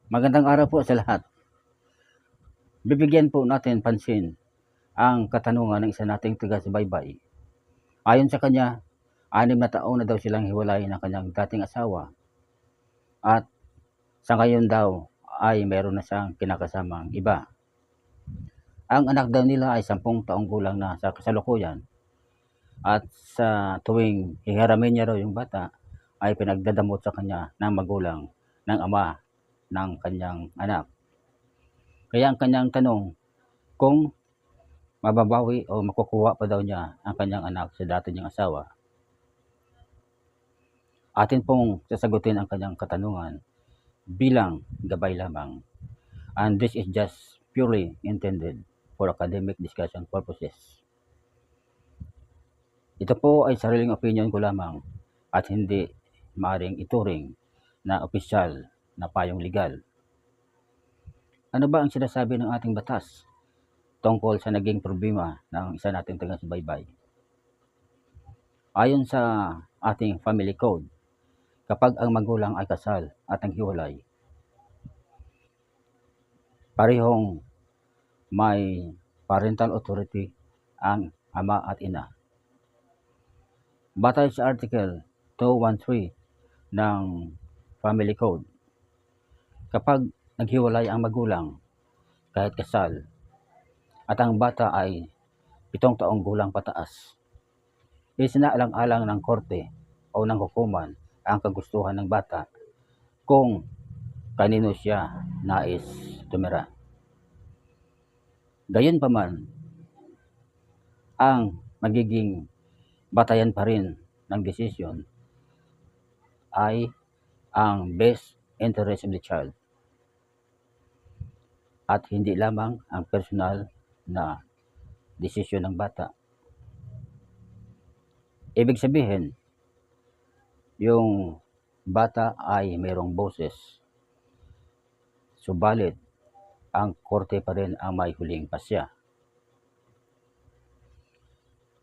Magandang araw po sa lahat. Bibigyan po natin pansin ang katanungan ng isa nating taga-subaybay. Ayon sa kanya, 6 na taon na daw silang hiwalay ng kanyang dating asawa at sa ngayon daw ay meron na siyang kinakasamang iba. Ang anak daw nila ay 10 taong gulang na sa kasalukuyan at sa tuwing hiharamin niya raw yung bata ay pinagdadamot sa kanya ng magulang ng ama ng kanyang anak. Kaya ang kanyang tanong kung mababawi o makukuha pa daw niya ang kanyang anak sa dati niyang asawa. Atin pong sasagutin ang kanyang katanungan bilang gabay lamang. And this is just purely intended for academic discussion purposes. Ito po ay sariling opinion ko lamang at hindi maaring ituring na opisyal na payong legal. Ano ba ang sinasabi ng ating batas tungkol sa naging problema ng isa nating taga-subaybay? Ayon sa ating family code, kapag ang magulang ay kasal at naghiwalay, parehong may parental authority ang ama at ina. Batay sa Article 213 ng Family Code, kapag naghiwalay ang magulang kahit kasal at ang bata ay 7 taong gulang pataas, isinaalang-alang ng korte o ng hukuman ang kagustuhan ng bata kung kanino siya nais tumira. Gayunpaman, ang magiging batayan pa rin ng desisyon ay ang best interest of the child at hindi lamang ang personal na desisyon ng bata. Ibig sabihin, yung bata ay mayroong boses, subalit ang korte pa rin ang may huling pasya.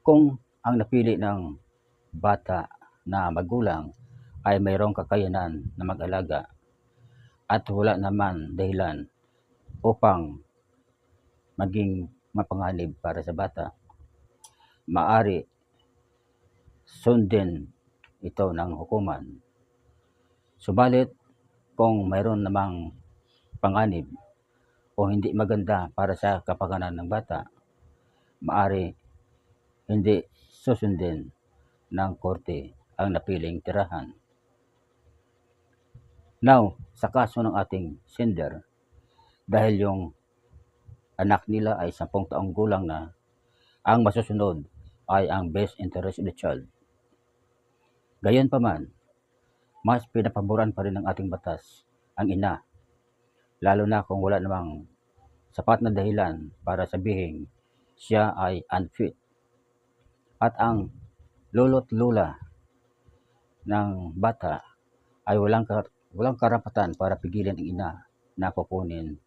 Kung ang napili ng bata na magulang ay mayroong kakayanan na mag-alaga at wala naman dahilan upang maging mapanganib para sa bata, maari sundin ito ng hukuman. Subalit, kung mayroon namang panganib o hindi maganda para sa kapakanan ng bata, maari hindi susundin ng korte ang napiling tirahan. Now, sa kaso ng ating sender, dahil yung anak nila ay 10 taong gulang na, ang masusunod ay ang best interest of the child. Gayunpaman, mas pinapaboran pa rin ng ating batas ang ina, lalo na kung wala namang sapat na dahilan para sabihin siya ay unfit. At ang lolo't lola ng bata ay walang karapatan para pigilan ang ina na kukunin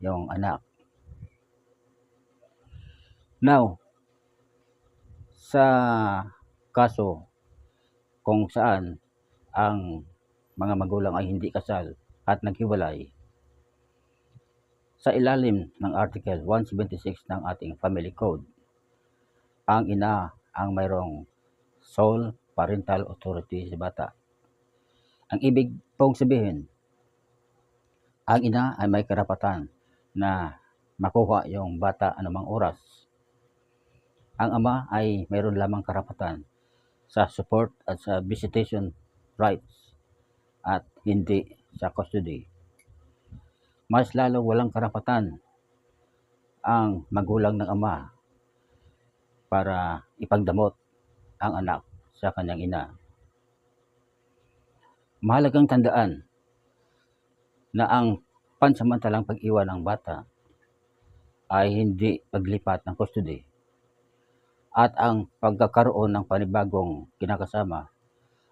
yung anak. Now, sa kaso kung saan ang mga magulang ay hindi kasal at naghiwalay, sa ilalim ng Article 176 ng ating Family Code, ang ina ang mayroong sole parental authority sa bata. Ang ibig pong sabihin, ang ina ay may karapatan na makuha yung bata anumang oras. Ang ama ay mayroon lamang karapatan sa support at sa visitation rights at hindi sa custody. Mas lalo walang karapatan ang magulang ng ama para ipagdamot ang anak sa kanyang ina. Mahalagang tandaan na ang pansamantalang pag-iwan ng bata ay hindi paglipat ng custody at ang pagkakaroon ng panibagong kinakasama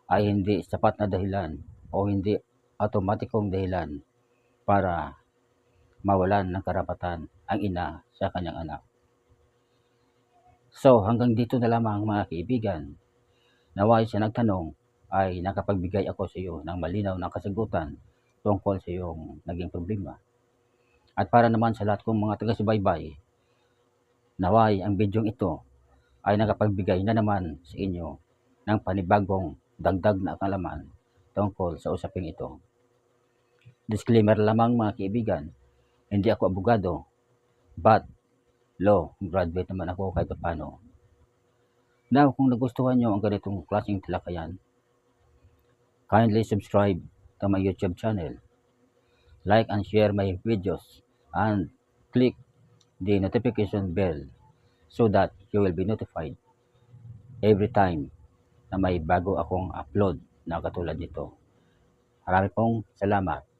ay hindi sapat na dahilan o hindi automatikong dahilan para mawalan ng karapatan ang ina sa kanyang anak. So hanggang dito na lamang mga kaibigan. Naway sa nagtanong ay nakapagbigay ako sa iyo ng malinaw na kasagutan tungkol sa iyong naging problema. At para naman sa lahat kong mga taga-subaybay, naway ang bidyong ito ay nakapagbigay na naman sa inyo ng panibagong dagdag na kaalaman tungkol sa usaping ito. Disclaimer lamang mga kaibigan, hindi ako abogado, but law graduate naman ako kahit paano. Now, kung nagustuhan nyo ang ganitong klaseng talakayan, kindly subscribe to my YouTube channel, like and share my videos, and click the notification bell so that you will be notified every time na may bago akong upload na katulad nito. Marami pong salamat.